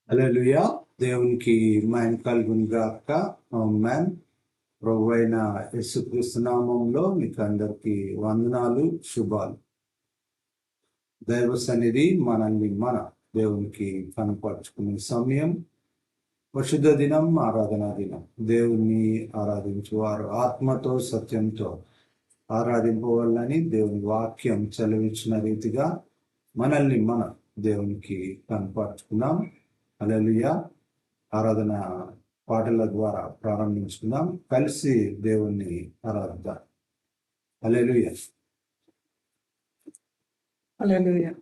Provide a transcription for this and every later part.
హల్లెలూయా. దేవునికి మహిమ కలుగును గాక. ఆమేన్. ప్రభు అయిన యేసుక్రీస్తు నామంలో మీకు అందరికీ వందనాలు, శుభాలు. దైవ సన్నిధి మనల్ని మన దేవునికి కనపరుచుకునే సమయం. పరిశుద్ధ దినం, ఆరాధనా దినం. దేవుణ్ణి ఆరాధించువారు ఆత్మతో సత్యంతో ఆరాధింపవాలని దేవుని వాక్యం చదివించిన రీతిగా మనల్ని మన దేవునికి కనపరుచుకున్నాం. హల్లెలూయా. ఆరాధన పాటల ద్వారా ప్రారంభించుకుందాం. కలిసి దేవుణ్ణి ఆరాధిద్దాం. హల్లెలూయా. హల్లెలూయా.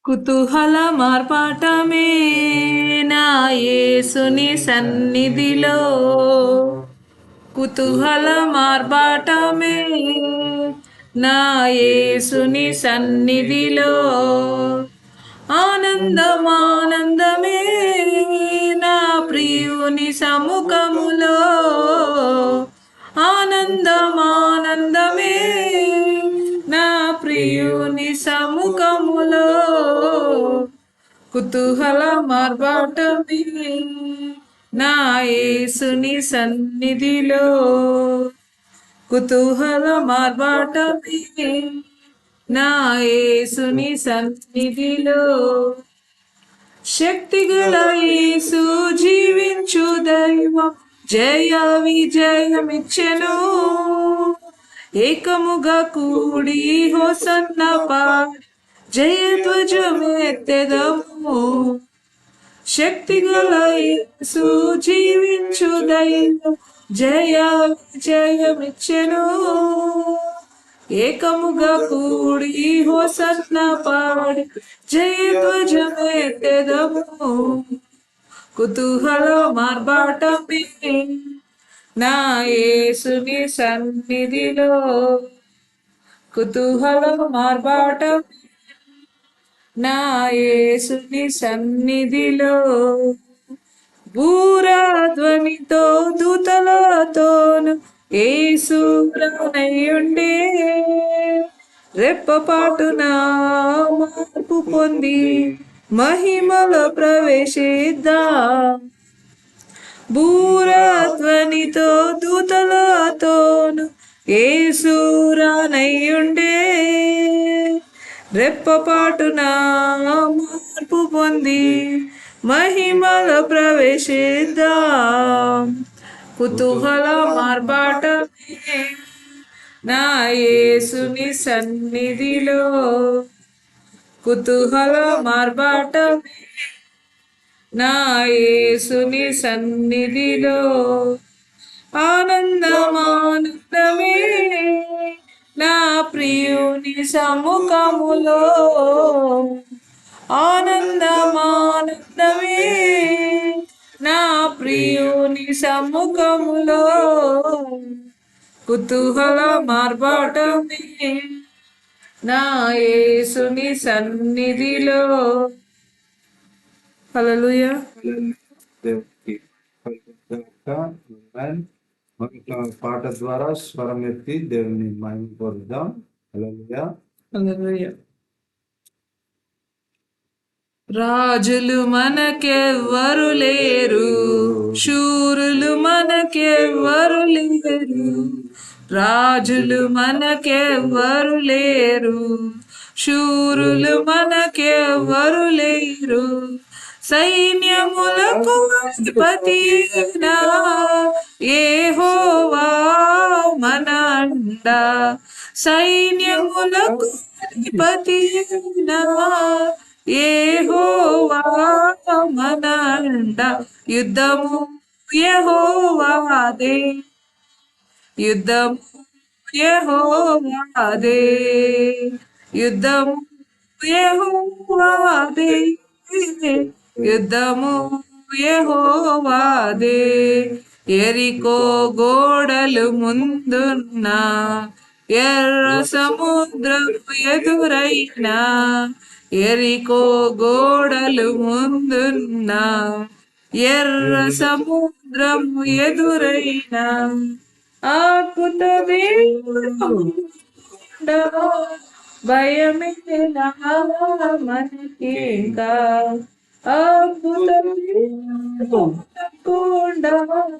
కుతూహల మార్పాటమే నా యేసుని సన్నిధిలో, కుతూహల మార్పాటమే నా యేసుని సన్నిధిలో, ఆనందమానందమే నా ప్రియుని సముఖములో, ఆనందమానందమే నా ప్రియుని సముఖములో, కుతూహల మార్పాటమే నా యేసుని సన్నిధిలో, కుతూహల మార్పాటమే నా యేసుని సన్నిధిలో. శక్తిగల యేసు జీవించు దైవం జయ విజయమిచ్చెను, ఏకముగా కూడి హోసన్న పాడి జయధ్వజమెత్తెదము. శక్తిగల యేసు జీవించు దైవం జయ విజయమిచ్చెను, ఏకముగా కూడి హోసన్న పాడి జయధ్వజమెత్తెదము. కుతూహల మార్పాటమే నా యేసుని సన్నిధిలో, కుతూహల మార్పాటమే నా యుని సన్నిధిలో. బూరాధ్వనితో దూతలతోను యేసు రానయ్యుండే, రెప్పపాటున మార్పు పొంది మహిమలో ప్రవేశిద్దాం. బూరాధ్వనితో దూతలతోను యేసు రానయ్యుండే, రెప్పపాటున మార్పు పొంది మహిమలో ప్రవేశిద్దాం. కుతూహల మార్పాటమే నా యేసుని సన్నిధిలో, కుతూహల మార్పాటమే నా యేసుని సన్నిధిలో, ఆనందమానందమే నా ప్రియుని సముఖములో, ఆనందమానందమే నా ప్రియుని సముఖములో, కుతూహల మార్పాటమే నా యేసుని సన్నిధిలో. హల్లెలూయా. పాట ద్వారా స్వరం ఎత్తి దేవుని మహిమ పొందుదాం. హల్లెలూయా. హల్లెలూయా. రాజులు మనకెవ్వరు లేరు, శూరులు మనకెవ్వరు లేరు. రాజులు మనకెవ్వరు లేరు, శూరులు మనకెవ్వరు లేరు. సైన్యములకు అధిపతి యెహోవా మన అండ, సైన్యములకు అధిపతి యెహోవా మన అండ. యుద్ధము యెహోవాదే, యుద్ధము యెహోవాదే, యుద్ధము యెహోవాదే, యుద్ధము యెహోవాదే. యెరికో గోడలు ముందున్న, ఎర్ర సముద్రం ఎదురైనా, యెరికో గోడలు ముందున్న, ఎర్ర సముద్రము ఎదురైన అద్భుత దేవుడు భయమేలా మనకింకా అద్భుత దేవుడు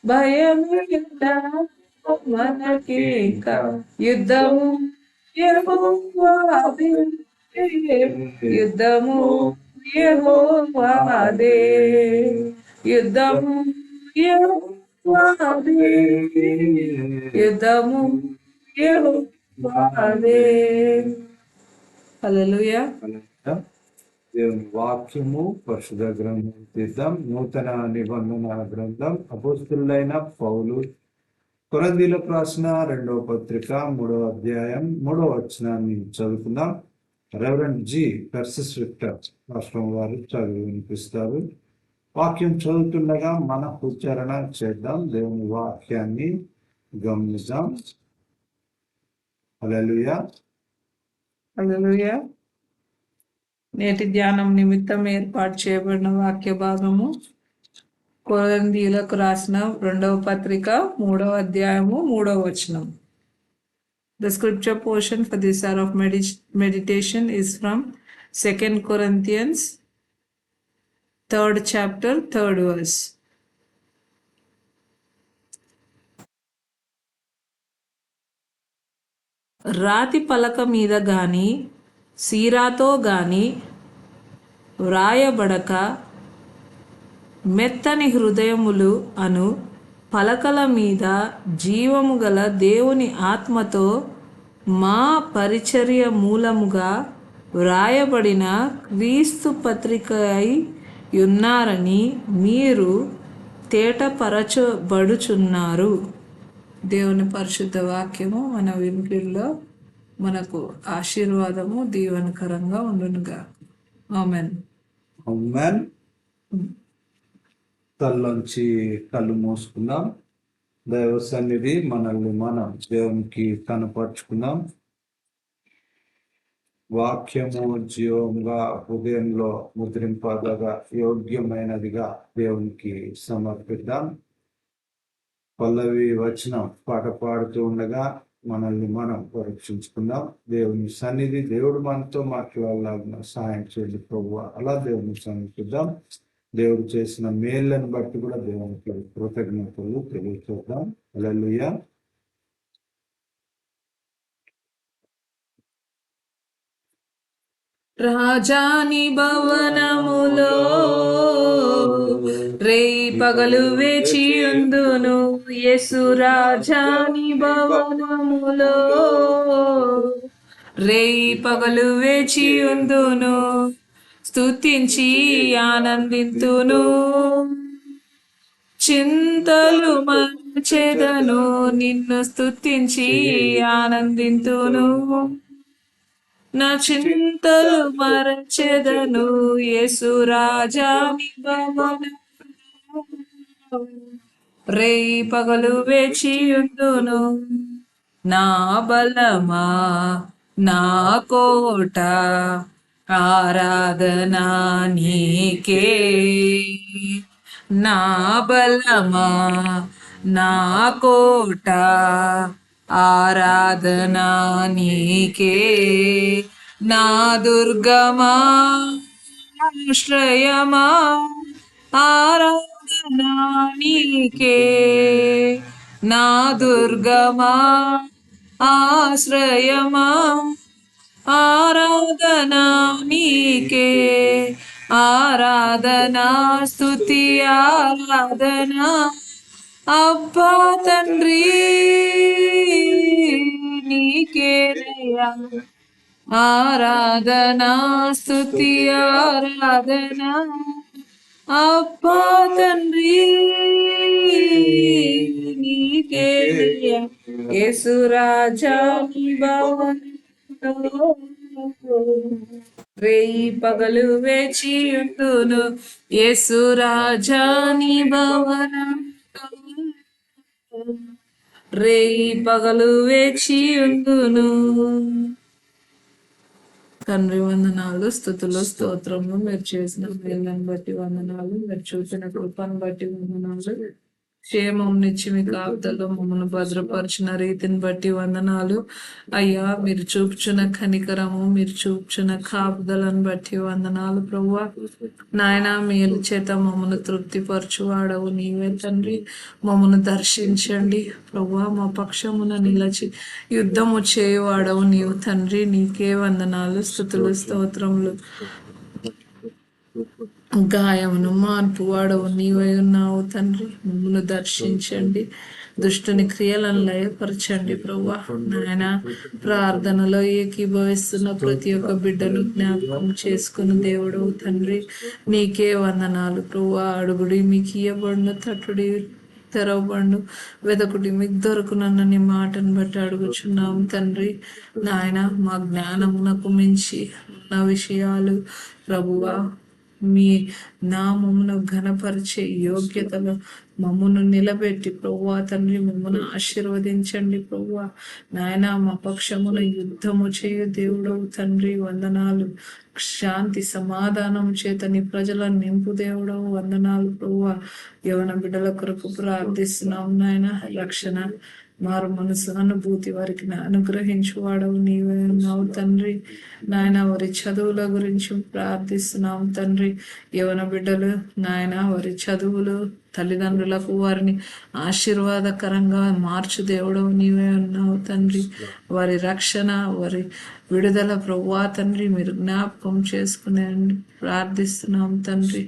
భయమేలా మనకింకా యుద్ధము యెహోవాదే యుద్ధము యెహోవాదే యుద్ధము యెహోవాదే యుద్ధము యెహోవాదే. హల్లెలూయా. దేవుని వాక్యము పరిశుద్ధ గ్రంథం తీద్దాం. నూతన నిబంధన గ్రంథం అపోస్తలుడైన పౌలు కొరింథీయులకు రాసిన 2వ పత్రిక 3వ అధ్యాయం 3వ వచనాన్ని చదువుకుందాం. రెవరెండ్ జి పెర్సిస్ విక్టర్ రాష్ట్రం వారు చదివి వినిపిస్తారు. వాక్యం చదువుతుండగా మన ఉచ్చారణ చేద్దాం. దేవుని వాక్యాన్ని గమనిద్దాం. హల్లెలూయా. హల్లెలూయా. నేటి ధ్యానం నిమిత్తం ఏర్పాటు చేయబడిన వాక్య భాగము కొరింథీయులకు రాసిన 2వ పత్రిక 3వ అధ్యాయము 3వ వచనం. The scripture portion for this hour of meditation is from 2 Corinthians 3rd chapter 3rd verse. రాతి పలక మీద గాని సీరాతో గాని వ్రాయబడక మెత్తని హృదయములు అను పలకల మీద జీవము గల దేవుని ఆత్మతో మా పరిచర్య మూలముగా వ్రాయబడిన క్రీస్తు పత్రిక అయి ఉన్నారని మీరు తేటపరచబడుచున్నారు. దేవుని పరిశుద్ధ వాక్యము మన వినికిడిలో మనకు ఆశీర్వాదము దీవెనకరంగా ఉండునుగా. ఆమెన్. ఆమేన్. తల్లోంచి కళ్ళు మూసుకుందాం. దైవ సన్నిధి మనల్ని మనం దేవునికి కనపరుచుకుందాం. వాక్యము జీవంగా హృదయంలో ముద్రింపదగా యోగ్యమైనదిగా దేవునికి సమర్పిద్దాం. పల్లవి వచనం పాట పాడుతూ ఉండగా మనల్ని మనం పరీక్షించుకుందాం. దేవుని సన్నిధి దేవుడు మనతో మాట్లాడాలన్న సహాయం చేయండి ప్రభువా. అలా దేవుని సమర్పిద్దాం. దేవుడు చేసిన మేళ్లను బట్టి కూడా దేవునికి కృతజ్ఞతలు తెలియచేద్దాం. హల్లెలూయా. రాజాని భవనములో రేయి పగలు వేచి ఉందును. యేసు రాజాని భవనములో రేయి పగలు వేచి ఉందును. స్తుతించి ఆనందింతును. చింతలు మరచెదను. నిన్ను స్తుతించి ఆనందింతును. నా చింతలు మరచెదను. యేసు రాజాని భవనములో రేయి పగలు వేచి ఉందును. నా బలమా నా కోట ఆరాధనా నీకే. నా బలమా నా కోట ఆరాధనా నీకే. నా దుర్గమా ఆశ్రయమా ఆరాధనా నీకే. నా దుర్గమా ఆశ్రయమా ఆరాధనా నీకే. ఆరాధనా స్తుతి ఆరాధనా అబ్బా తండ్రి నీకేనయ్యా. ఆరాధనా స్తుతి ఆరాధనా అబ్బా తండ్రి నీకేనయ్యా. యేసు రాజాని భవనములో రేయి పగలు వేచి ఉందును. యేసు రాజాని భవనములో రేయి పగలు వేచి ఉందును. తండ్రి వందనాలు, స్తుతులు, స్తోత్రములు. మీరు చేసిన మేళ్ళను బట్టి వందనాలు, మీరు చూపిన కృపను బట్టి వందనాలు, క్షేమం నిచ్చి మీ కాపుదలో మమ్మల్ని భద్రపరిచిన రీతిని బట్టి వందనాలు అయ్యా. మీరు చూపుచున్న కనికరము, మీరు చూపుచున్న కాపుదలను బట్టి వందనాలు ప్రభువా. నాయన మేలు చేత మమ్మల్ని తృప్తిపరచువాడవు నీవే తండ్రి. మమ్మల్ని దర్శించండి ప్రభువా, మా పక్షమున నిలచి యుద్ధము చేయువాడవు నీవు తండ్రి. నీకే వందనాలు, స్తుతులు, స్తోత్రములు. గాయమును మార్పు వాడవు నీవై ఉన్నావు తండ్రి. మమ్మల్ని దర్శించండి, దుష్టుని క్రియలను లయపరచండి ప్రభువా. నాయన ప్రార్థనలో ఏకీభవిస్తున్న ప్రతి ఒక్క బిడ్డను జ్ఞాపకం చేసుకుని దేవుడు తండ్రి. నీకే వందనాలు ప్రభువా. అడుగుడి మీకు ఇయ్యబడును, తట్టుడి తెరవబడును, వెదకుడి మీకు దొరకునన్న నీ మాటను బట్టి అడుగుచున్నాము తండ్రి. నాయన మా జ్ఞానమునకు మించి ఉన్న విషయాలు ప్రభువా, మీ నామమును ఘనపరిచే యోగ్యతలో మమ్మను నిలబెట్టి ప్రభువా తండ్రి, మమ్మను ఆశీర్వదించండి ప్రభువా. నాయన మా పక్షమున యుద్ధము చేయు దేవుడవు తండ్రి వందనాలు. శాంతి సమాధానం చేత నీ ప్రజలను నింపు దేవుడవు వందనాలు ప్రభువా. యవన బిడ్డల కొరకు ప్రార్థిస్తున్నాం నాయన. రక్షణ, మారు మనసు, అనుభూతి వారికి అనుగ్రహించువాడవు నీవే ఉన్నావు తండ్రి. నాయన వారి చదువుల గురించి ప్రార్థిస్తున్నాం తండ్రి. యవన బిడ్డలు నాయన వారి చదువులు తల్లిదండ్రులకు వారిని ఆశీర్వాదకరంగా మార్చు దేవుడవు నీవే ఉన్నావు తండ్రి. వారి రక్షణ, వారి విడుదల ప్రభువా తండ్రి మీరు జ్ఞాపకం చేసుకునే ప్రార్థిస్తున్నాం తండ్రి.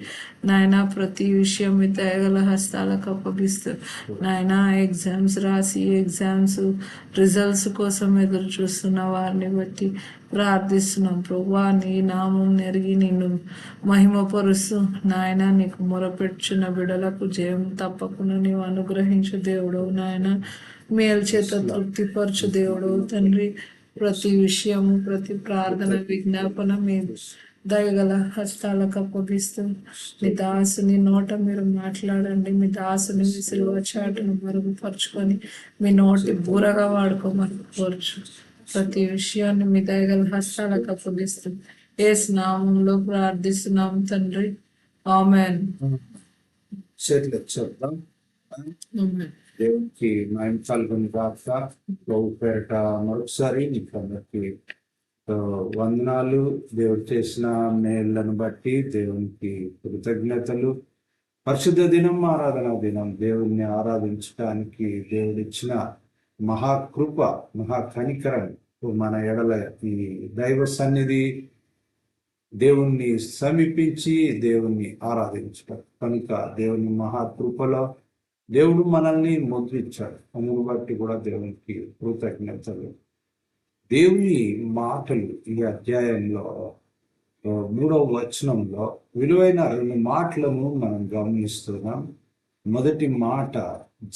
నాయన ప్రతి విషయం మీ దయగల హస్తాలకు అప్పగిస్తూ నాయన ఎగ్జామ్స్ రాసి ఎగ్జామ్స్ రిజల్ట్స్ కోసం ఎదురు చూస్తున్న వారిని బట్టి ప్రార్థిస్తున్నాం ప్రభువా. నీ నామం నెరిగి నిన్ను మహిమపరుస్తూ నాయన నీకు మొరపెట్టుచున్న బిడలకు జయం తప్పకుండా నీవు అనుగ్రహించు దేవుడు నాయన. మేలు చేత తృప్తిపరచు దేవుడు తండ్రి. ప్రతి విషయము, ప్రతి ప్రార్థన, విజ్ఞాపన మీరు దయగల హస్తాలకు అప్పగిస్తూ మీ దాసుని నోట మీరు మాట్లాడండి. మీ దాసుని మీ సిలువ చాటును మరుగుపరుచుకొని మీ నోటి బూరగా వాడుకోమని కోరుచు. ప్రతి విషయాన్ని మీ దయగల హస్తాలకు అప్పగిస్తూ యేసు నామంలో ప్రార్థిస్తున్నాం తండ్రి. ఆమెన్. చెప్తాం. దేవునికి మేము కలుగుని కాక ప్రభు పేరట మరొకసారి నీకు అందరికి వందనాలు. దేవుడు చేసిన మేళ్లను బట్టి దేవునికి కృతజ్ఞతలు. పరిశుద్ధ దినం, ఆరాధన దినం, దేవుణ్ణి ఆరాధించడానికి దేవుడిచ్చిన మహాకృప, మహాకనికరం మన ఎడల ఈ దైవ సన్నిధి దేవుణ్ణి సమీపించి దేవుణ్ణి ఆరాధించటం కనుక దేవుని మహాకృపలో దేవుడు మనల్ని ముద్రించాడు. అందును బట్టి కూడా దేవునికి కృతజ్ఞతలు. దేవుని మాటలు ఈ అధ్యాయంలో 3వ వచనంలో విలువైన 2 మాటలను మనం గమనిస్తున్నాం. మొదటి మాట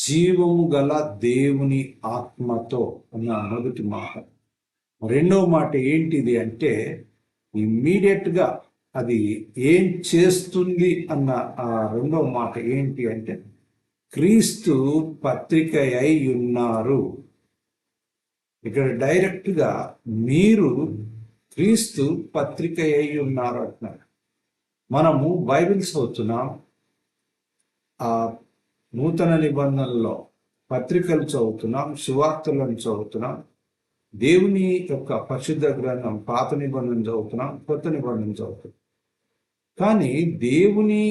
జీవము గల దేవుని ఆత్మతో అన్న మొదటి మాట. రెండవ మాట ఏంటిది అంటే ఇమ్మీడియట్గా అది ఏం చేస్తుంది అన్న ఆ రెండవ మాట ఏంటి అంటే క్రీస్తు పత్రిక అయి ఉన్నారు. ఇక్కడ డైరెక్ట్గా మీరు క్రీస్తు పత్రిక అయి ఉన్నారు అంటున్నారు. మనము బైబిల్స్ చదువుతున్నాం, ఆ నూతన నిబంధనలో పత్రికలు చదువుతున్నాం, సువార్తలను చదువుతున్నాం, దేవుని యొక్క పరిశుద్ధ గ్రంథం పాత నిబంధన చదువుతున్నాం, కొత్త నిబంధన చదువుతున్నాం. కానీ దేవుని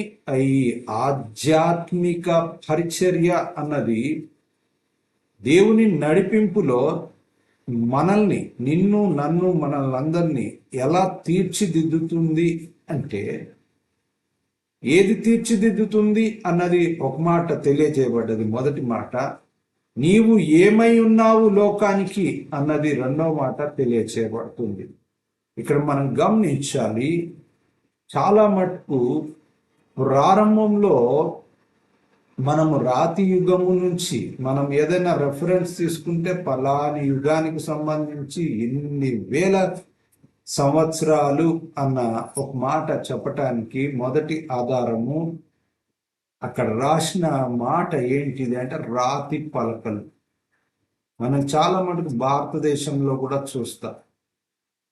ఈ ఆధ్యాత్మిక పరిచర్య అన్నది దేవుని నడిపింపులో మనల్ని, నిన్ను, నన్ను, మనల్ని ఎలా తీర్చిదిద్దుతుంది అంటే, ఏది తీర్చిదిద్దుతుంది అన్నది ఒక మాట తెలియజేయబడ్డది. మొదటి మాట నీవు ఏమై ఉన్నావు లోకానికి అన్నది రెండవ మాట తెలియజేయబడుతుంది. ఇక్కడ మనం గమనించాలి, చాలా మటుకు ప్రారంభంలో మనము రాతి యుగము నుంచి మనం ఏదైనా రెఫరెన్స్ తీసుకుంటే పలాని యుగానికి సంబంధించి ఎన్ని వేల సంవత్సరాలు అన్న ఒక మాట చెప్పటానికి మొదటి ఆధారము అక్కడ రాసిన మాట ఏంటిది అంటే రాతి పలకలు. మనం చాలా మటుకు భారతదేశంలో కూడా చూస్తాం.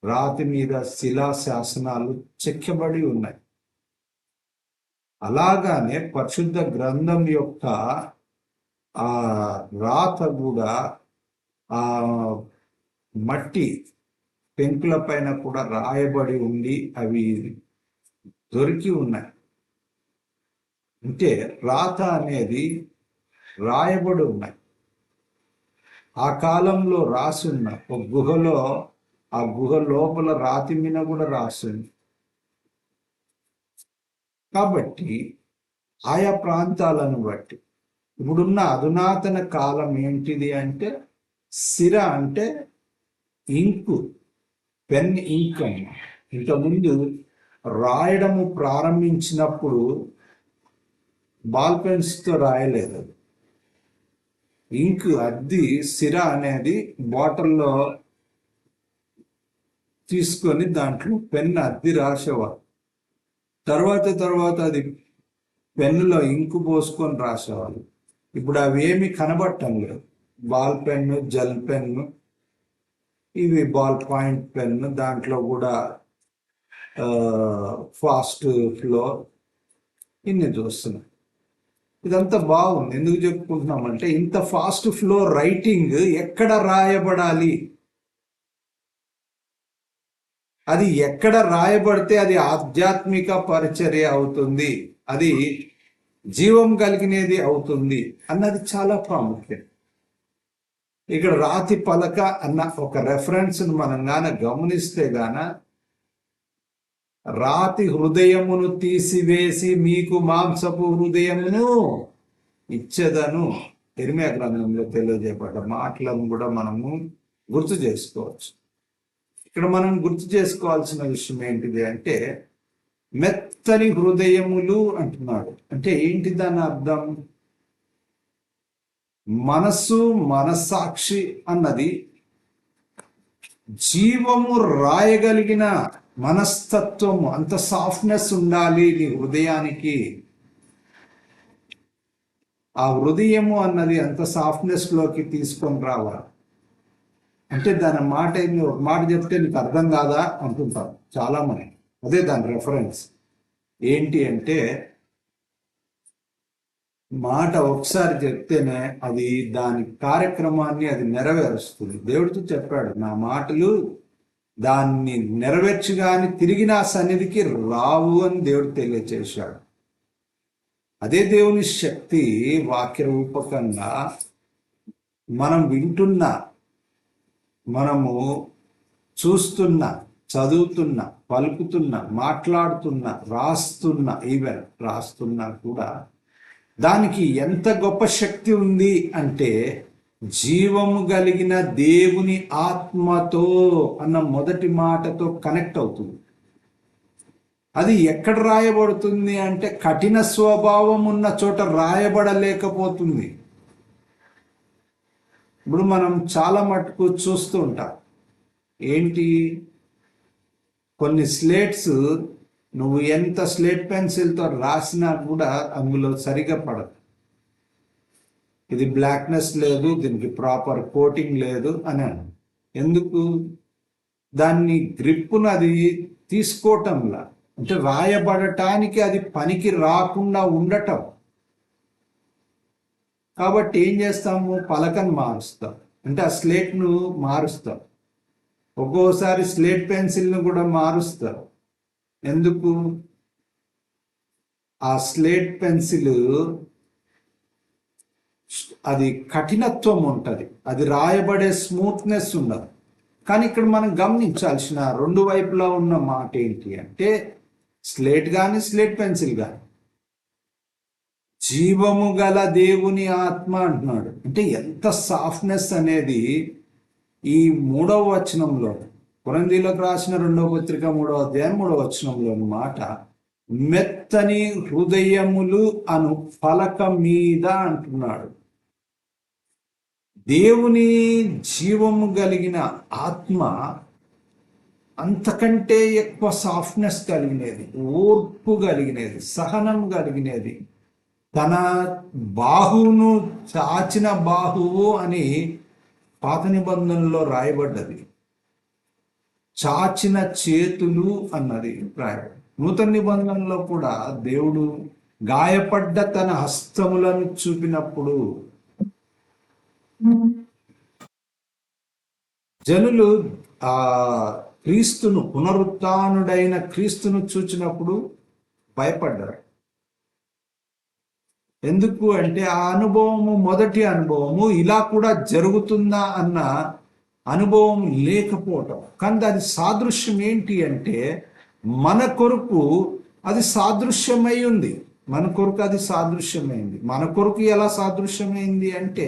రాతి మీద శిలా శాసనాలు చెక్కబడి ఉన్నాయి. అలాగానే పరిశుద్ధ గ్రంథం యొక్క ఆ రాత కూడా ఆ మట్టి పెంకుల పైన కూడా రాయబడి ఉండి అవి దొరికి ఉన్నాయి. అంటే రాత అనేది రాయబడి ఉన్నాయి. ఆ కాలంలో రాసున్న ఒక గుహలో, ఆ గుహ లోపల రాతి మీద కూడా రాసింది. కాబట్టి ఆయా ప్రాంతాలను బట్టి ఇప్పుడున్న అధునాతన కాలం ఏంటిది అంటే సిర అంటే ఇంకు, పెన్ ఇంక్ అన్న. ఇంతకుముందు రాయడము ప్రారంభించినప్పుడు బాల్ పెన్స్తో రాయలేదు. ఇంక్ అద్ది సిర అనేది బాటిల్లో తీసుకొని దాంట్లో పెన్ అద్ది రాసేవారు. తర్వాత అది పెన్నులో ఇంకు పోసుకొని రాసేవాళ్ళు. ఇప్పుడు అవి ఏమి కనబడటం లేదు. బాల్ పెన్ను, జెల్ పెన్ను, ఇవి బాల్ పాయింట్ పెన్ను, దాంట్లో కూడా ఫాస్ట్ ఫ్లో ఇన్ని చూస్తున్నాం. ఇదంతా బాగుంది. ఎందుకు చెప్పుకుంటున్నామంటే ఇంత ఫాస్ట్ ఫ్లో రైటింగ్ ఎక్కడ రాయబడాలి, అది ఎక్కడ రాయబడితే అది ఆధ్యాత్మిక పరిచర్య అవుతుంది, అది జీవం కలిగినది అవుతుంది అన్నది చాలా ప్రాముఖ్యం. ఇక్కడ రాతి పలక అన్న ఒక రెఫరెన్స్ను మనం గాన గమనిస్తే గాన రాతి హృదయమును తీసివేసి మీకు మాంసపు హృదయమును ఇచ్చేదను ఇర్మియా గ్రంథంలో తెలియజేయబడ్డ మాటలను కూడా మనము గుర్తు చేసుకోవచ్చు. ఇక్కడ మనం గుర్తు చేసుకోవాల్సిన విషయం ఏంటిది అంటే మెత్తని హృదయములు అంటున్నాడు. అంటే ఏంటి దాని అర్థం? మనస్సు, మనస్సాక్షి అన్నది జీవము రాయగలిగిన మనస్తత్వము, అంత సాఫ్ట్నెస్ ఉండాలి నీ హృదయానికి. ఆ హృదయము అన్నది అంత సాఫ్ట్నెస్ లోకి తీసుకొని రావాలి. అంటే దాని మాట ఒక మాట చెప్తే నీకు అర్థం కాదా అంటుంటారు చాలా మంది. అదే దాని రెఫరెన్స్ ఏంటి అంటే మాట ఒకసారి చెప్తేనే అది దాని కార్యక్రమాన్ని అది నెరవేరుస్తుంది. దేవుడితో చెప్పాడు, నా మాటలు దాన్ని నెరవేర్చుగాని తిరిగి నా సన్నిధికి రావు అని దేవుడు తెలియచేశాడు. అదే దేవుని శక్తి వాక్య రూపకంగా మనం వింటున్న, మనము చూస్తున్న, చదువుతున్న, పలుకుతున్న, మాట్లాడుతున్న, రాస్తున్నా కూడా దానికి ఎంత గొప్ప శక్తి ఉంది అంటే జీవము కలిగిన దేవుని ఆత్మతో అన్న మొదటి మాటతో కనెక్ట్ అవుతుంది. అది ఎక్కడ రాయబడుతుంది అంటే కఠిన స్వభావం ఉన్న చోట రాయబడలేకపోతుంది. ఇప్పుడు మనం చాలా మటుకు చూస్తూ ఉంటాం. ఏంటి, కొన్ని స్లేట్స్ నువ్వు ఎంత స్లేట్ పెన్సిల్తో రాసినా కూడా అందులో సరిగా పడదు. ఇది బ్లాక్నెస్ లేదు, దీనికి ప్రాపర్ కోటింగ్ లేదు అని. ఎందుకు? దాన్ని గ్రిప్పును అది తీసుకోవటంలా, అంటే రాయబడటానికి అది పనికి రాకుండా ఉండటం. కాబట్టి ఏం చేస్తాము? పలకను మారుస్తాం, అంటే ఆ స్లేట్ను మారుస్తాం. ఒక్కోసారి స్లేట్ పెన్సిల్ను కూడా మారుస్తాం. ఎందుకు? ఆ స్లేట్ పెన్సిల్ అది కఠినత్వం ఉంటుంది, అది రాయబడే స్మూత్నెస్ ఉండదు. కానీ ఇక్కడ మనం గమనించాల్సిన రెండు వైపులా ఉన్న మాట ఏంటి అంటే స్లేట్ కానీ స్లేట్ పెన్సిల్ కానీ జీవము గల దేవుని ఆత్మ అంటున్నాడు. అంటే ఎంత సాఫ్ట్నెస్ అనేది ఈ 3వ వచనంలో, కొరింథీయులకు రాసిన 2వ పత్రిక 3వ అధ్యాయం 3వ వచనంలోని మాట, మెత్తని హృదయములు అను పలక మీద అంటున్నాడు. దేవుని జీవము కలిగిన ఆత్మ అంతకంటే ఎక్కువ సాఫ్ట్నెస్ కలిగినది, ఓర్పు కలిగినది, సహనం కలిగినది. తన బాహువును చాచిన బాహువు అని పాత నిబంధనలో రాయబడ్డది. చాచిన చేతులు అన్నది రాయబడి. నూతన నిబంధనలో కూడా దేవుడు గాయపడ్డ తన హస్తములను చూపినప్పుడు జనులు ఆ క్రీస్తును, పునరుత్థానుడైన క్రీస్తును చూచినప్పుడు భయపడ్డారు. ఎందుకు అంటే ఆ అనుభవము, మొదటి అనుభవము ఇలా కూడా జరుగుతుందా అన్న అనుభవం లేకపోవటం. కానీ దాని సాదృశ్యం ఏంటి అంటే మన కొరకు అది సాదృశ్యమై ఉంది. మన కొరకు అది సాదృశ్యమైంది. మన కొరకు ఎలా సాదృశ్యమైంది అంటే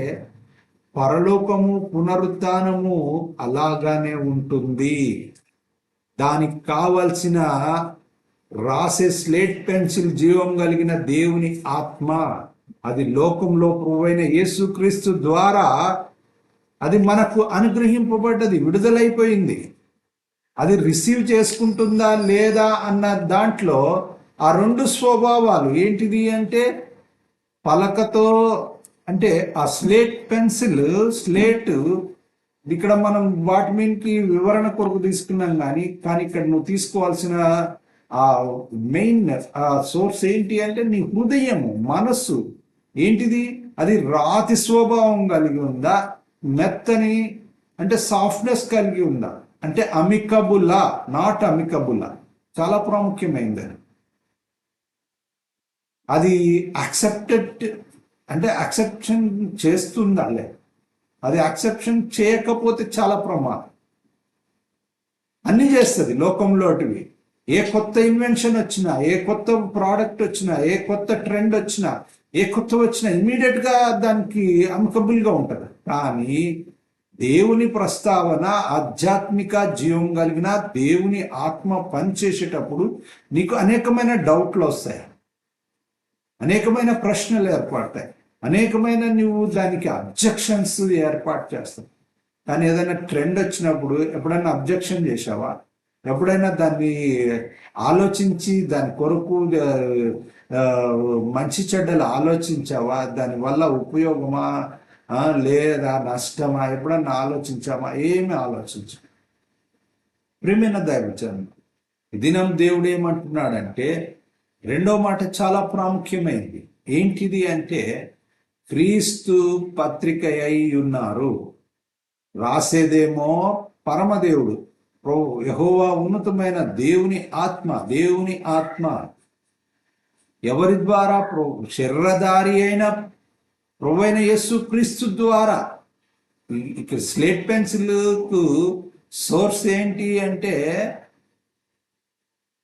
పరలోకము, పునరుత్థానము అలాగానే ఉంటుంది. దానికి కావలసిన రాసే స్లేట్ పెన్సిల్ జీవం కలిగిన దేవుని ఆత్మ, అది లోకంలో ప్రభువైన యేసుక్రీస్తు ద్వారా అది మనకు అనుగ్రహింపబడ్డది, విడుదలైపోయింది. అది రిసీవ్ చేసుకుంటుందా లేదా అన్న దాంట్లో ఆ రెండు స్వభావాలు ఏంటిది అంటే పలకతో, అంటే ఆ స్లేట్ పెన్సిల్, స్లేట్ ఇక్కడ మనం వాటి మీదకి వివరణ కొరకు తీసుకున్నాం, కానీ ఇక్కడ నువ్వు తీసుకోవాల్సిన ఆ మెయిన్ సోర్స్ ఏంటి అంటే నీ హృదయము, మనస్సు ఏంటిది, అది రాతి స్వభావం కలిగి ఉందా, మెత్తని అంటే సాఫ్ట్నెస్ కలిగి ఉందా, అంటే అమికబులా, నాట్ అమికబులా, చాలా ప్రాముఖ్యమైనది. అది యాక్సెప్టెడ్ అంటే యాక్సెప్షన్ చేస్తుందా లే, అది యాక్సెప్షన్ చేయకపోతే చాలా ప్రమాదం. అన్నీ చేస్తుంది లోకంలోటివి. ఏ కొత్త ఇన్వెన్షన్ వచ్చినా, ఏ కొత్త ప్రోడక్ట్ వచ్చినా, ఏ కొత్త ట్రెండ్ వచ్చినా, ఏ కొత్త వచ్చినా ఇమ్మీడియట్గా దానికి అమికబుల్గా ఉంటుంది. కానీ దేవుని ప్రస్తావన, ఆధ్యాత్మిక జీవం కలిగిన దేవుని ఆత్మ పనిచేసేటప్పుడు నీకు అనేకమైన డౌట్లు వస్తాయి, అనేకమైన ప్రశ్నలు ఏర్పడతాయి, అనేకమైన నువ్వు దానికి అబ్జెక్షన్స్ ఏర్పాటు చేస్తావు. కానీ ఏదైనా ట్రెండ్ వచ్చినప్పుడు ఎప్పుడైనా అబ్జెక్షన్ చేసావా? ఎప్పుడైనా దాన్ని ఆలోచించి దాని కొరకు మంచి చెడ్డలు ఆలోచించావా? దానివల్ల ఉపయోగమా లేదా నష్టమా ఎప్పుడన్నా ఆలోచించామా? ఏమి ఆలోచించా. ప్రియమైన దైవజనం, ఈ దినం దేవుడు ఏమంటున్నాడంటే రెండో మాట చాలా ప్రాముఖ్యమైనది. ఏంటిది అంటే క్రీస్తు పత్రిక అయి ఉన్నారు. రాసేదేమో పరమదేవుడు, యెహోవా, ఉన్నతమైన దేవుని ఆత్మ. దేవుని ఆత్మ ఎవరి ద్వారా? శరీరధారి అయిన ప్రభువైన యేసు క్రీస్తు ద్వారా. ఇక్కడ స్లేట్ పెన్సిల్కు సోర్స్ ఏంటి అంటే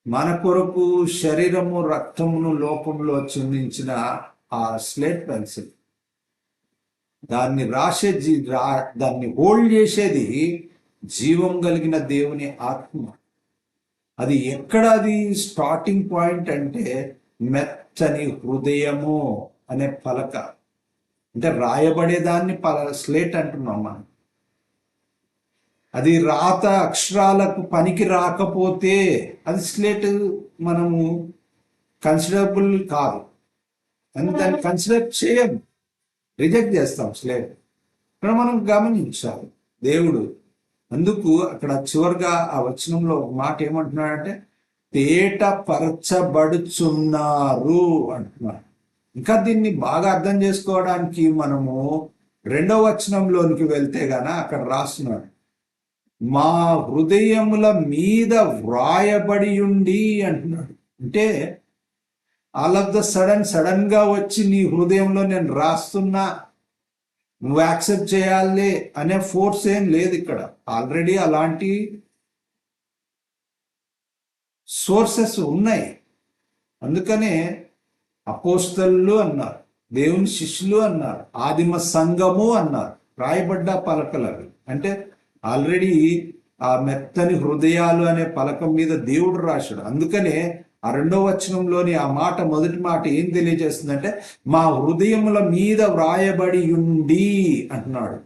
మన కొరకు శరీరము, రక్తమును లోకంలో చిందించిన ఆ స్లేట్ పెన్సిల్, దాన్ని దాన్ని హోల్డ్ చేసేది జీవం కలిగిన దేవుని ఆత్మ. అది ఎక్కడ అది స్టార్టింగ్ పాయింట్ అంటే మెత్తని హృదయము అనే పలక, అంటే రాయబడేదాన్ని స్లేట్ అంటున్నాం మనం. అది రాత అక్షరాలకు పనికి రాకపోతే అది స్లేట్ మనము కన్సిడరబుల్ కాదు, అని దాన్ని కన్సిడర్ చేయం, రిజెక్ట్ చేస్తాం స్లేట్. ఇక్కడ మనం గమనించాలి దేవుడు. అందుకు అక్కడ చివరిగా ఆ వచనంలో ఒక మాట ఏమంటున్నాడంటే తేటపరచబడుచున్నారు అంటున్నారు. ఇంకా దీన్ని బాగా అర్థం చేసుకోవడానికి మనము 2వ వచనంలోనికి వెళ్తే గాన అక్కడ రాస్తున్నాడు, మా హృదయముల మీద వ్రాయబడి ఉండి అంటున్నాడు. అంటే ఆల్ ఆఫ్ ద సడన్ గా వచ్చి నీ హృదయంలో నేను రాస్తున్నా, నువ్వు యాక్సెప్ట్ చేయాలి అనే ఫోర్స్ ఏం లేదు ఇక్కడ. ఆల్రెడీ అలాంటి సోర్సెస్ ఉన్నాయి. అందుకనే అపోస్తలు అన్నారు, దేవుని శిష్యులు అన్నారు, ఆదిమ సంఘము అన్నారు, రాయబడ్డ పలకలు అవి. అంటే ఆల్రెడీ ఆ మెత్తని హృదయాలు అనే పలకం మీద దేవుడు రాశాడు. అందుకనే ఆ 2వ వచనంలోని ఆ మాట, మొదటి మాట ఏం తెలియజేస్తుందంటే మా హృదయముల మీద వ్రాయబడి ఉండి అంటున్నాడు.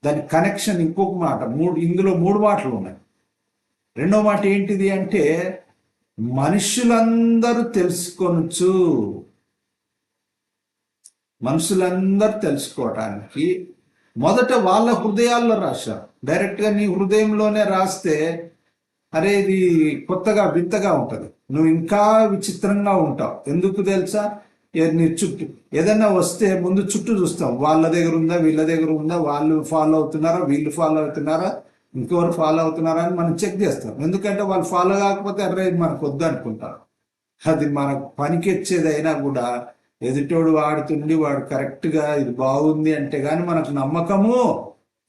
దాని కనెక్షన్ ఇంకొక మాట, ఇందులో 3 మాటలు ఉన్నాయి. 2వ మాట ఏంటిది అంటే మనుషులందరూ తెలుసుకొనొచ్చు. మనుషులందరూ తెలుసుకోవటానికి మొదట వాళ్ళ హృదయాల్లో రాశారు. డైరెక్ట్గా నీ హృదయంలోనే రాస్తే అరే ఇది కొత్తగా వింతగా ఉంటుంది, నువ్వు ఇంకా విచిత్రంగా ఉంటావు. ఎందుకు తెలుసా? నీ చుట్టూ ఏదైనా వస్తే ముందు చుట్టూ చూస్తాం, వాళ్ళ దగ్గర ఉందా, వీళ్ళ దగ్గర ఉందా, వాళ్ళు ఫాలో అవుతున్నారా, వీళ్ళు ఫాలో అవుతున్నారా, ఇంకెవరు ఫాలో అవుతున్నారా అని మనం చెక్ చేస్తాం. ఎందుకంటే వాళ్ళు ఫాలో కాకపోతే అరే ఇది మనకు వద్దు అనుకుంటారు. అది మనకు పనికొచ్చేదైనా కూడా ఎదుటోడు వాడుతుండి వాడు కరెక్ట్గా ఇది బాగుంది అంటే కానీ మనకు నమ్మకము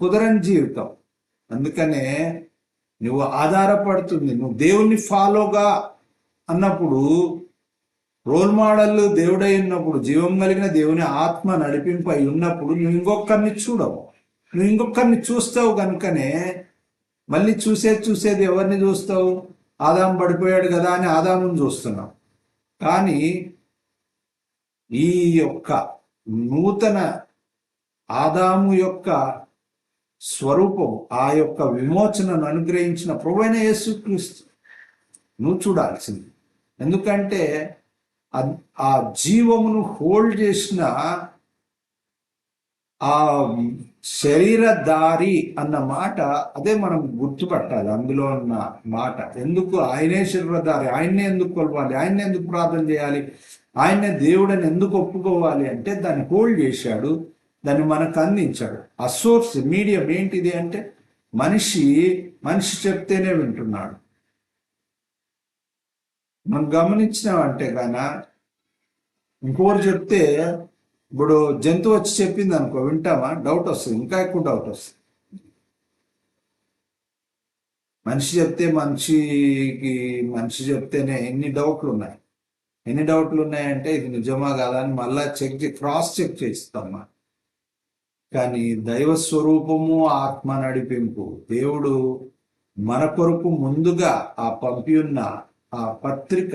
కుదరని జీవితం. అందుకనే నువ్వు ఆధారపడుతుంది, నువ్వు దేవుణ్ణి ఫాలోగా అన్నప్పుడు, రోల్ మోడల్ దేవుడై ఉన్నప్పుడు, జీవం కలిగిన దేవుని ఆత్మ నడిపింపు అయి ఉన్నప్పుడు నువ్వు ఇంకొకరిని చూడవు, నువ్వు ఇంకొకరిని చూస్తావు. కనుకనే మళ్ళీ చూసేది ఎవరిని చూస్తావు? ఆదాము పడిపోయాడు కదా అని ఆదాముని చూస్తున్నావు. కానీ ఈ యొక్క నూతన ఆదాము యొక్క స్వరూపం, ఆ యొక్క విమోచనను అనుగ్రహించిన ప్రభువైన యేసుక్రీస్తు నువ్వు చూడాల్సింది. ఎందుకంటే ఆ జీవమును హోల్డ్ చేసిన ఆ శరీరధారి అన్న మాట అదే మనం గుర్తుపట్టాలి. అందులో ఉన్న మాట ఎందుకు ఆయనే శరీరధారి, ఆయన్నే ఎందుకు కొలవాలి, ఆయన్నే ఎందుకు ప్రార్థన చేయాలి, ఆయన్నే దేవుడని ఎందుకు ఒప్పుకోవాలి అంటే దాన్ని హోల్డ్ చేశాడు, దాన్ని మనకు అందించాడు. ఆ సోర్స్ మీడియం ఏంటిది అంటే మనిషి చెప్తేనే వింటున్నాడు. మనం గమనించినామంటే గాన ఇంకోరు చెప్తే, ఇప్పుడు జంతువు వచ్చి చెప్పింది అనుకో వింటామా? డౌట్ వస్తుంది, ఇంకా ఎక్కువ డౌట్ వస్తుంది. మనిషి చెప్తేనే ఎన్ని డౌట్లు ఉన్నాయంటే ఇది నిజమా కాదా అని మళ్ళా క్రాస్ చెక్ చేస్తామా. కానీ దైవ స్వరూపము ఆత్మ నడిపింపు దేవుడు మన కొరకు ముందుగా ఆ పంపి ఉన్న ఆ పత్రిక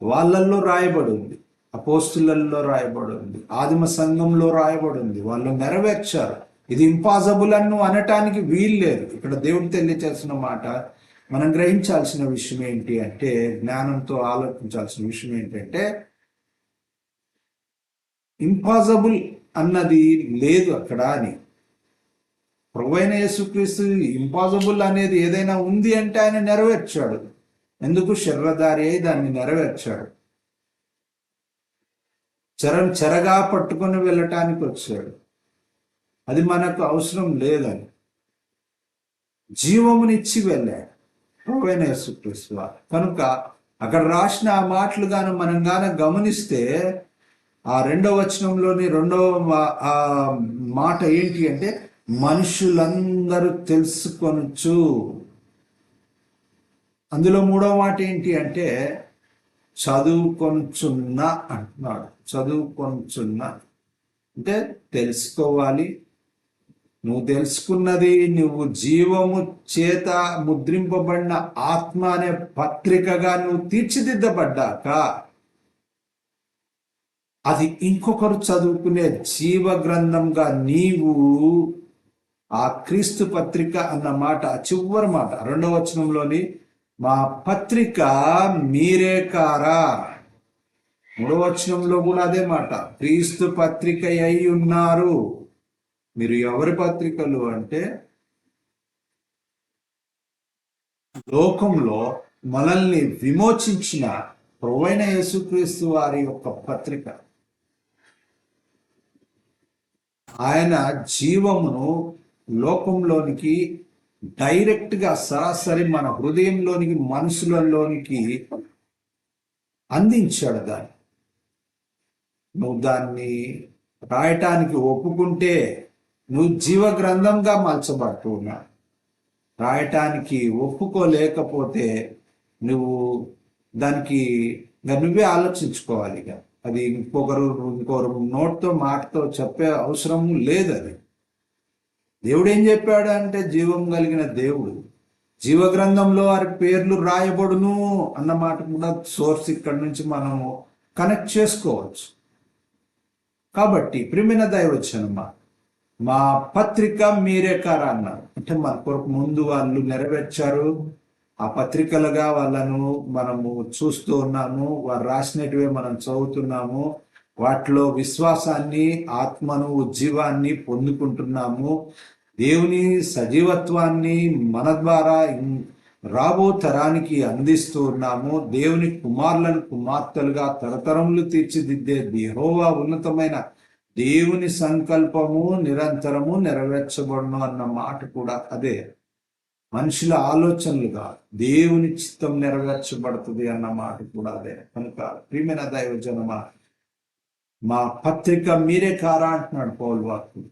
వాళ్ళల్లో రాయబడి ఉంది, అపోస్తులలో రాయబడి ఉంది, ఆదిమ సంఘంలో రాయబడి ఉంది. వాళ్ళు నెరవేర్చారు. ఇది ఇంపాసిబుల్ అని అనటానికి వీలు లేదు. ఇక్కడ దేవుడు తెలియచేసిన మాట మనం గ్రహించాల్సిన విషయం ఏంటి అంటే, జ్ఞానంతో ఆలోచించాల్సిన విషయం ఏంటంటే, ఇంపాసిబుల్ అన్నది లేదు అక్కడ అని. ప్రభువైన యేసుక్రీస్తు ఇంపాసిబుల్ అనేది ఏదైనా ఉంది అంటే ఆయన నెరవేర్చాడు. ఎందుకు? శరీరధారి అయి దాన్ని నెరవేర్చాడు. చెరగా పట్టుకొని వెళ్ళటానికి వచ్చాడు. అది మనకు అవసరం లేదని జీవమునిచ్చి వెళ్ళాడు ప్రభువైన యేసుక్రీస్తు. కనుక అక్కడ రాసిన ఆ మాటలు గాను మనం గాన గమనిస్తే, ఆ 2వ వచనంలోని 2వ మాట ఏంటి అంటే, మనుషులందరూ తెలుసుకొనొచ్చు. అందులో 3వ మాట ఏంటి అంటే, చదువుకొనుచున్నా అంటున్నాడు. చదువుకొనుచున్నా అంటే తెలుసుకోవాలి. నువ్వు తెలుసుకున్నది, నువ్వు జీవము చేత ముద్రింపబడిన ఆత్మ అనే పత్రికగా నువ్వు తీర్చిదిద్దబడ్డాక అది ఇంకొకరు చదువుకునే జీవ గ్రంథంగా నీవు ఆ క్రీస్తు పత్రిక అన్న మాట, చివరి మాట 2వ వచనంలోని, మా పత్రిక మీరే కారా. 3వ వచనంలో కూడా అదే మాట, క్రీస్తు పత్రిక అయి ఉన్నారు. మీరు ఎవరి పత్రికలు అంటే, లోకంలో మనల్ని విమోచించిన ప్రభువైన యేసుక్రీస్తు వారి యొక్క పత్రిక. ఆయన జీవమును లోకంలోనికి డైరెక్ట్గా సరాసరి మన హృదయంలోనికి, మనసులలోనికి అందించాడు. నువ్వు దాన్ని రాయటానికి ఒప్పుకుంటే నువ్వు జీవ గ్రంథంగా మలచబడుతూ ఉన్నావు. రాయటానికి ఒప్పుకోలేకపోతే నువ్వు దానికి నువ్వే ఆలోచించుకోవాలి. ఇక అది ఇంకొకరు నోట్తో మాటతో చెప్పే అవసరం లేదు. అది దేవుడు ఏం చెప్పాడు అంటే, జీవం కలిగిన దేవుడు జీవ గ్రంథంలో వారి పేర్లు రాయబడును అన్నమాట కూడా సోర్స్ ఇక్కడ నుంచి మనము కనెక్ట్ చేసుకోవచ్చు. కాబట్టి ప్రియమైన దైవజనమా, మా పత్రిక మీరే కారా అన్నారు అంటే, మన కొరకు ముందు వాళ్ళు నెరవేర్చారు. ఆ పత్రికలుగా వాళ్ళను మనము చూస్తూ ఉన్నాము, వారు రాసినటివే మనం చదువుతున్నాము, వాటిలో విశ్వాసాన్ని, ఆత్మను, ఉజ్జీవాన్ని పొందుకుంటున్నాము. దేవుని సజీవత్వాన్ని మన ద్వారా రాబో తరానికి అందిస్తూ ఉన్నాము. దేవుని కుమారులను కుమార్తెలుగా తరతరములు తీర్చిదిద్దే యెహోవా ఉన్నతమైన దేవుని సంకల్పము నిరంతరము నెరవేర్చబడును అన్న మాట కూడా అదే. మనుషుల ఆలోచనలుగా దేవుని చిత్తం నెరవేర్చబడుతుంది అన్న మాట కూడా అదే. కనుక ప్రియమైన దైవజనమా, మా పత్రిక మీరే కారా అంటున్నాడు పౌలు వాక్కు.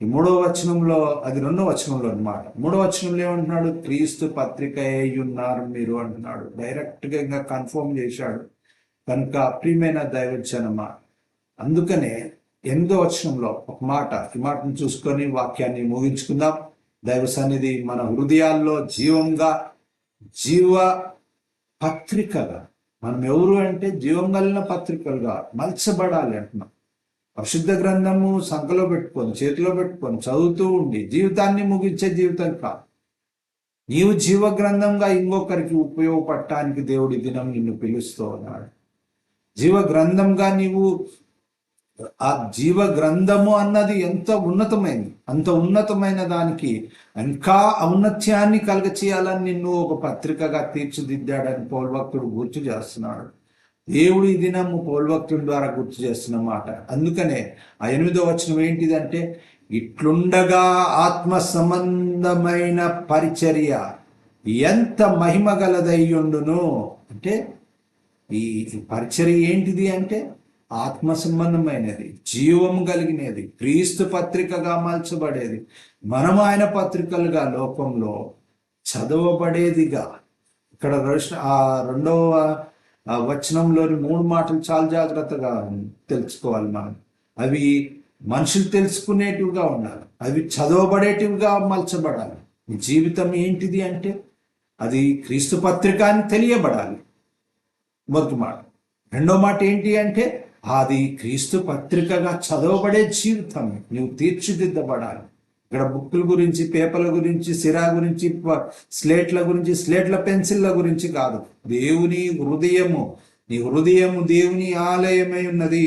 ఈ 3వ వచనంలో, అది 2వ వచనంలో అన్నమాట. 3వ వచనంలో ఏమంటున్నాడు? క్రీస్తు పత్రిక అయి ఉన్నారు మీరు అంటున్నాడు. డైరెక్ట్ గా ఇంకా కన్ఫర్మ్ చేశాడు. కనుక ప్రియమైన దైవజనమా, అందుకనే 8వ వచనంలో ఒక మాట, ఈ మాటను చూసుకొని వాక్యాన్ని ముగించుకుందాం. దైవ సన్నిధి మన హృదయాల్లో జీవ పత్రికగా, మనం ఎవరు అంటే జీవం కలిగిన పత్రికలుగా మలచబడాలి అంటున్నాం. పరిశుద్ధ గ్రంథము సంకలో పెట్టుకొని చేతిలో పెట్టుకొని చదువుతూ ఉండి జీవితాన్ని ముగించే జీవితం కాదు. నీవు జీవ గ్రంథంగా ఇంకొకరికి ఉపయోగపడటానికి దేవుడి దినం నిన్ను పిలుస్తూ ఉన్నాడు. జీవ గ్రంథంగా నీవు, ఆ జీవ గ్రంథము అన్నది ఎంత ఉన్నతమైంది, అంత ఉన్నతమైన దానికి ఇంకా ఔన్నత్యాన్ని కలగచేయాలని నిన్ను ఒక పత్రికగా తీర్చిదిద్దాడని పౌలు భక్తుడు గుర్తు చేస్తున్నాడు. దేవుడు ఈ దినము పౌలు భక్తుడి ద్వారా గుర్తు చేస్తున్న మాట. అందుకనే ఆ 8వ వచనం ఏంటిదంటే, ఇట్లుండగా ఆత్మ సంబంధమైన పరిచర్య ఎంత మహిమ గలదయ్యుండును. అంటే ఈ పరిచర్య ఏంటిది అంటే ఆత్మ సంబంధమైనది, జీవము కలిగినది, క్రీస్తు పత్రికగా మలచబడేది, మనం ఆయన పత్రికలుగా లోకంలో చదవబడేదిగా. ఇక్కడ ఆ 2వ వచనంలోని 3 మాటలు చాలా జాగ్రత్తగా తెలుసుకోవాలి మనం. అవి మనుషులు తెలుసుకునేటివిగా ఉండాలి, అవి చదవబడేటివిగా మలచబడాలి. నీ జీవితం ఏంటిది అంటే అది క్రీస్తు పత్రిక అని తెలియబడాలి, మొదటి మాట. 2వ మాట ఏంటి అంటే అది క్రీస్తు పత్రికగా చదవబడే జీవితం నువ్వు తీర్చిదిద్దబడాలి. ఇక్కడ బుక్కుల గురించి, పేపర్ల గురించి, సిరా గురించి, స్లేట్ల గురించి, స్లేట్ల పెన్సిళ్ళ గురించి కాదు. దేవుని హృదయము, నీ హృదయము దేవుని ఆలయమై ఉన్నది.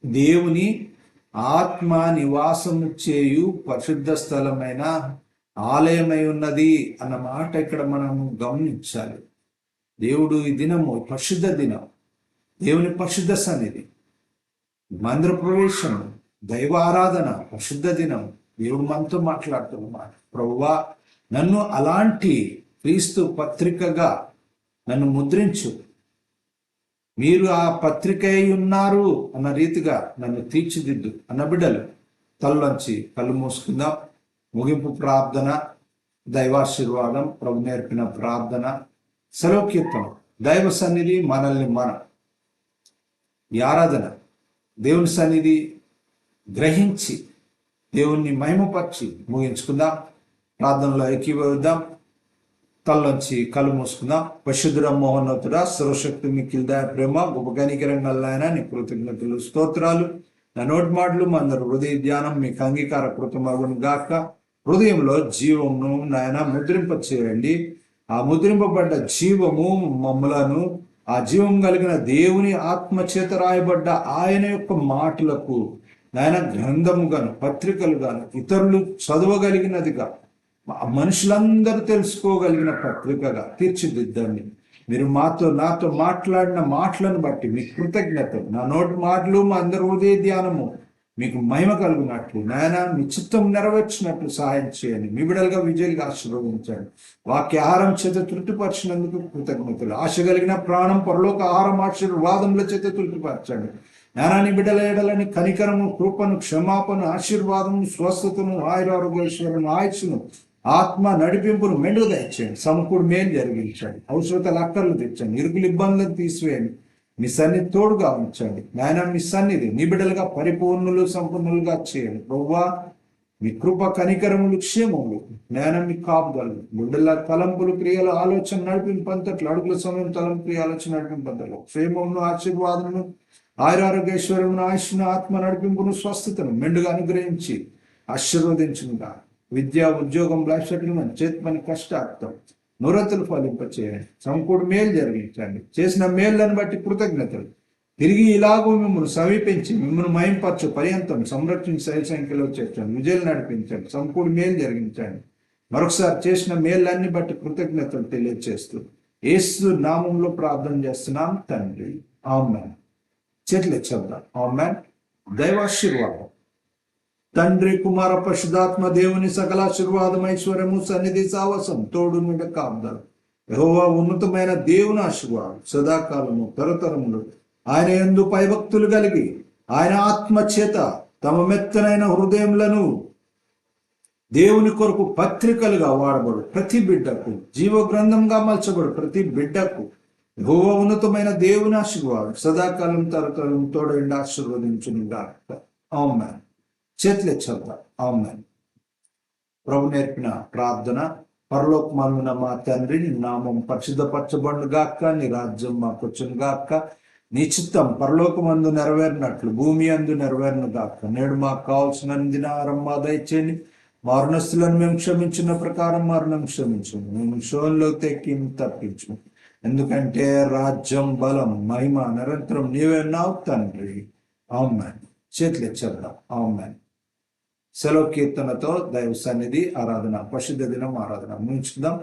దేవుని ఆత్మ నివాసము చేయు పరిశుద్ధ స్థలమైన ఆలయమై ఉన్నది అన్న మాట ఇక్కడ మనము గమనించాలి. దేవుడు ఈ దినము పరిశుద్ధ దినం, దేవుని పరిశుద్ధ సన్నిధి, మందిర ప్రవేశం, దైవ ఆరాధన, పరిశుద్ధ దినం. దేవుడు మనతో మాట్లాడుతున్నమాట. ప్రభువా, నన్ను అలాంటి క్రీస్తు పత్రికగా నన్ను ముద్రించు, మీరు ఆ పత్రిక అయి ఉన్నారు అన్న రీతిగా నన్ను తీర్చిదిద్దు అన్న బిడ్డలు తల్లోంచి కళ్ళు మూసుకుందాం. ముగింపు ప్రార్థన, దైవాశీర్వాదం, ప్రభు నేర్పిన ప్రార్థన, సెలవు కీర్తనం, దైవ సన్నిధి, మనల్ని మనం ఈ ఆరాధన దేవుని సన్నిధి గ్రహించి దేవుణ్ణి మహిమపరిచి ముగించుకుందాం. ప్రార్థనలో ఏకీభవిద్దాం. తల్లోంచి కళ్ళు మూసుకుందాం. పరిశుద్ధుడ మోహనోతుడ, సర్వశక్తి మిక్కిల్ ప్రేమ, గొప్ప కనికరంగలైన నీ కృతజ్ఞతలు స్తోత్రాలు. నా నోటి మాటలు అందరు హృదయ ధ్యానం మీకు అంగీకార కృతమగును గాక. హృదయంలో జీవమును నాయన ముద్రింప చేయండి. ఆ ముద్రింపబడ్డ జీవము మమ్మలను ఆ జీవం కలిగిన దేవుని ఆత్మచేత రాయబడ్డ ఆయన యొక్క మాటలకు నాయన గ్రంథముగాను, పత్రికలుగాను, ఇతరులు చదవగలిగినదిగా, మనుషులందరూ తెలుసుకోగలిగిన పత్రికగా తీర్చిదిద్దండి. మీరు నాతో మాట్లాడిన మాటలను బట్టి మీకు కృతజ్ఞతలు. నా నోటి మాటలు మా అందరి హృదయ ధ్యానము మీకు మహిమ కలుగునట్లు నాయన మీ చిత్తం నెరవేర్చినట్లు సహాయం చేయండి. మీ బిడ్డలుగా విజయులుగా ఆశీర్వదించండి. వాక్య ఆహారం చేత తృప్తిపరిచినందుకు కృతజ్ఞతలు. ఆశ కలిగిన ప్రాణం పరలోక ఆహారం ఆశీర్వాదముల చేత తృప్తిపరచండి. జ్ఞానాన్ని బిడ్డల ఎడలని కనికరము, కృపను, క్షమాపణ, ఆశీర్వాదము, స్వస్థతను, ఆయురారోగ్యేశ్వరును, ఆయుష్ను, ఆత్మ నడిపింపును మెండుగా దయచేయండి. సమకూడు మేలు జరిగించండి. అవసరతలు అక్కర్లు తెచ్చండి. ఇరుకులు ఇబ్బందులను తీసివేయండి. మీ సన్నిధి తోడుగా ఉంచండి నాయన. మీ సన్నిధి నీ బిడ్డలుగా పరిపూర్ణులు, సంపూర్ణులుగా చేయండి. ప్రభువా, మీ కృప, కనికరములు, క్షేమములు నాయన, మీ కాపుదలు, బిడ్డల తలంపులు, క్రియలు, ఆలోచన నడిపింపంతట్లు, అడుగుల సమయం తలంపు, క్రియ, ఆలోచన నడిపింపంతట్లు, క్షేమమును, ఆశీర్వాదమును, ఆయురారోగ్యేశ్వరమును, ఆయుష్ను, ఆత్మ నడిపింపును, స్వస్థతను మెండుగా అనుగ్రహించి ఆశీర్వదించుగా. విద్య, ఉద్యోగం, లైఫ్ సెటిల్మెంట్, చేతి పని, కష్టార్థం, నూరతులు ఫలింపచేయండి. సమకూడు మేలు జరిగించండి. చేసిన మేళ్లను బట్టి కృతజ్ఞతలు. తిరిగి ఇలాగూ మిమ్మల్ని సమీపించి మిమ్మల్ని మయంపరచు పర్యంతం సంరక్షించి శైల సంఖ్యలో చేర్చండి, విజయాలు నడిపించండి, సంపూర్ణ మేలు జరిగించండి. మరొకసారి చేసిన మేళ్ళన్ని బట్టి కృతజ్ఞతలు తెలియజేస్తూ యేసు నామంలో ప్రార్థన చేస్తున్నాం తండ్రి, ఆమేన్. చేతులు చెప్దాం. ఆమేన్. దైవాశీర్వాదం తండ్రి కుమార పరిశుద్ధాత్మ దేవుని సకల ఆశీర్వాదం ఐశ్వర్యము సన్నిధి సావసం తోడు నుండ కాపుదల యెహోవా ఉన్నతమైన దేవుని ఆశీర్వాదం సదాకాలము తరతరములు ఆయన యందు భయభక్తులు కలిగి ఆయన ఆత్మ చేత తమ మెత్తనైన హృదయములను దేవుని కొరకు పత్రికలుగా వాడబడు ప్రతి బిడ్డకు, జీవ గ్రంథంగా మలచబడు ప్రతి బిడ్డకు యెహోవా ఉన్నతమైన దేవుని ఆశీర్వాదం సదాకాలం తరతరం తోడైండి ఆశీర్వదించునుగాక. ఆమేన్. చేతులెత్తుదాం. ఆమేన్. ప్రభు నేర్పిన ప్రార్థన. పరలోకమందున్న మా తండ్రి, నీ నామం పరిశుద్ధపరచబడును గాక, నీ రాజ్యం మాకు వచ్చును గాక, నీ చిత్తం పరలోకమందు నెరవేరినట్లు భూమి అందు నెరవేరును గాక. నేడు మాకు కావాల్సిన దినారం మా దయచేయండి, మా రుణస్తులను మేము క్షమించిన ప్రకారం మా రుణం క్షమించు, మేము శోధనలో తెక్కి తప్పించు. ఎందుకంటే రాజ్యం, బలం, మహిమ నిరంతరం నీవే ఉన్నావు తండ్రి. ఆమేన్. చేతులెత్తుదాం. ఆమేన్. సెలవు కీర్తనతో దైవ సన్నిధి ఆరాధన, పరిశుద్ధ దినం ఆరాధన ముగించుకుందాం.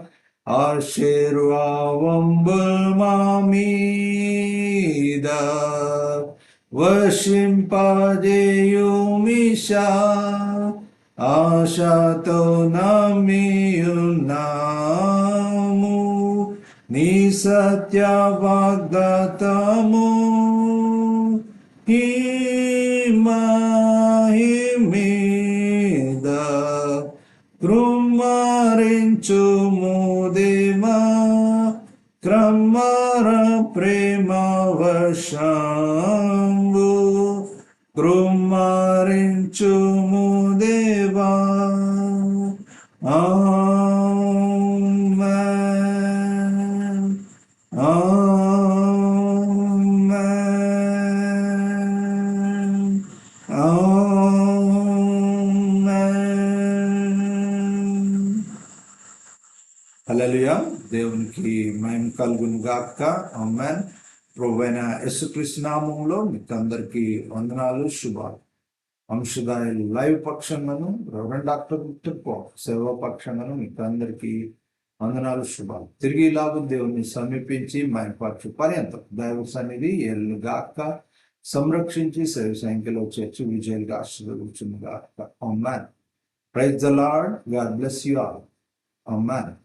ఆశీర్వాదంబుల్ మా మీద వర్షింపజేయుమిషా, ఆశతో నమ్మియున్నాము నీ సత్య వాగ్దాతము. మీద కృమ్మరించుము దేవా, క్రమర ప్రేమ వర్షంబు కృమ్మరించుము దేవా. ఆమేన్. ఆమేన్. హల్లెలూయా. దేవునికి మహిమ కలుగును గాక. ఆమేన్. ప్రభువైన యేసుక్రీస్తు నామములో మీకు అందరికీ వందనాలు, శుభాలు. వంశధాయ లైవ్ పక్షంగాను రెవరెండ్ డాక్టర్ విక్టర్ పాల్ సేవా పక్షంగాను మీకు అందరికీ వందనాలు, శుభాలు. తిరిగి ఇలాగూ దేవుని సమీపించి మహిమపరచు పర్యంతం దైవ సన్నిధి ఏళ్ళు గాక, సంరక్షించి సేవ సంఖ్యలో చేర్చి విజయాలుగా ఆశీర్వదించును గాక. Amen. Praise the lord. God bless you all. Amen.